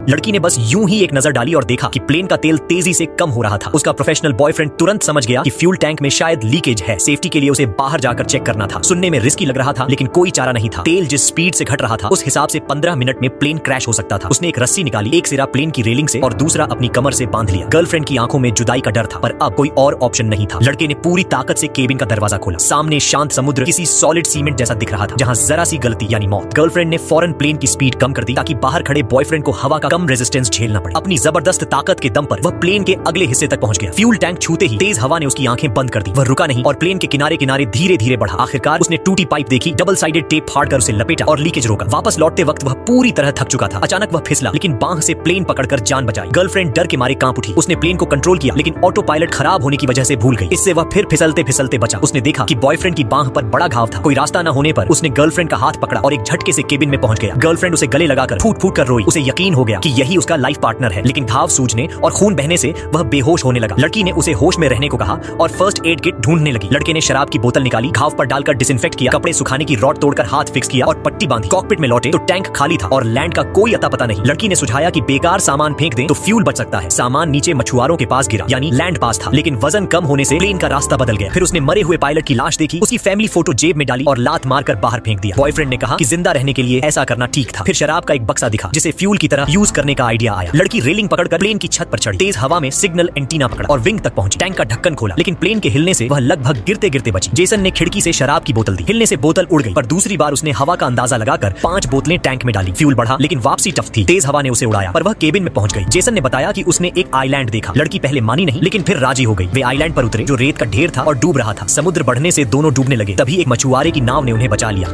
लड़की ने बस यूं ही एक नजर डाली और देखा कि प्लेन का तेल तेजी से कम हो रहा था। उसका प्रोफेशनल बॉयफ्रेंड तुरंत समझ गया कि फ्यूल टैंक में शायद लीकेज है। सेफ्टी के लिए उसे बाहर जाकर चेक करना था। सुनने में रिस्की लग रहा था, लेकिन कोई चारा नहीं था। तेल जिस स्पीड से घट रहा था, उस हिसाब से 15 मिनट में प्लेन क्रैश हो सकता था। उसने एक रस्सी निकाली, एक सिरा प्लेन की रेलिंग से और दूसरा अपनी कमर से बांध लिया। गर्लफ्रेंड की आंखों में जुदाई का डर था, पर अब कोई और ऑप्शन नहीं था। लड़के ने पूरी ताकत से केबिन का दरवाजा खोला। सामने शांत समुद्र किसी सॉलिड सीमेंट जैसा दिख रहा था, जहां जरा सी गलती यानी मौत। गर्लफ्रेंड ने फौरन प्लेन की स्पीड कम कर दी ताकि बाहर खड़े बॉयफ्रेंड को हवा का कम रेजिस्टेंस झेलना पड़े। अपनी जबरदस्त ताकत के दम पर वह प्लेन के अगले हिस्से तक पहुंच गया। फ्यूल टैंक छूते ही तेज हवा ने उसकी आंखें बंद कर दी। वह रुका नहीं और प्लेन के किनारे किनारे धीरे धीरे बढ़ा। आखिरकार उसने टूटी पाइप देखी, डबल साइडेड टेप फाड़कर उसे लपेटा और लीकेज रोका। वापस लौटते वक्त वह पूरी तरह थक चुका था। अचानक वह फिसला, लेकिन बांह से प्लेन पकड़कर जान बचाई। गर्लफ्रेंड डर के मारे कांप उठी। उसने प्लेन को कंट्रोल किया, लेकिन ऑटो पायलट खराब होने की वजह से भूल गई। इससे वह फिर फिसलते फिसलते बचा। उसने देखा कि बॉयफ्रेंड की बांह पर बड़ा घाव था। कोई रास्ता न होने पर उसने गर्लफ्रेंड का हाथ पकड़ा और एक झटके से केबिन में पहुंच गया। गर्लफ्रेंड उसे गले लगाकर फूट फूट कर रोई। उसे यकीन हो गया कि यही उसका लाइफ पार्टनर है, लेकिन घाव सूजने और खून बहने से वह बेहोश होने लगा। लड़की ने उसे होश में रहने को कहा और फर्स्ट एड किट ढूंढने लगी। लड़के ने शराब की बोतल निकाली, घाव पर डालकर डिसइंफेक्ट किया, कपड़े सुखाने की रॉड तोड़कर हाथ फिक्स किया और पट्टी बांधी। कॉकपिट में लौटे तो टैंक खाली था और लैंड का कोई अता पता नहीं। लड़की ने सुझाया कि बेकार सामान फेंक दें तो फ्यूल बच सकता है। सामान नीचे मछुआरों के पास गिरा, यानी लैंड पास था, लेकिन वजन कम होने से प्लेन का रास्ता बदल गया। फिर उसने मरे हुए पायलट की लाश देखी, उसकी फैमिली फोटो जेब में डाली और लात मारकर बाहर फेंक दिया। बॉयफ्रेंड ने कहा कि जिंदा रहने के लिए ऐसा करना ठीक था। फिर शराब का एक बक्सा दिखा जिसे फ्यूल की तरह यूज करने का आइडिया आया। लड़की रेलिंग पकड़कर प्लेन की छत पर चढ़ी, तेज हवा में सिग्नल एंटीना पकड़ा और विंग तक पहुंची। टैंक का ढक्कन खोला, लेकिन प्लेन के हिलने से वह लगभग गिरते गिरते बची। जेसन ने खिड़की से शराब की बोतल दी। हिलने से बोतल उड़ गई, पर दूसरी बार उसने हवा का अंदाजा लगाकर 5 बोतलें टैंक में डाली। फ्यूल बढ़ा, लेकिन वापसी टफ थी। तेज हवा ने उसे उड़ाया, पर वह केबिन में पहुंच गई। जेसन ने बताया कि उसने एक आइलैंड देखा। लड़की पहले मानी नहीं, लेकिन फिर राजी हो गई। वे आइलैंड पर उतरे जो रेत का ढेर था और डूब रहा था। समुद्र बढ़ने से दोनों डूबने लगे। तभी एक मछुआरे की नाव ने उन्हें बचा लिया।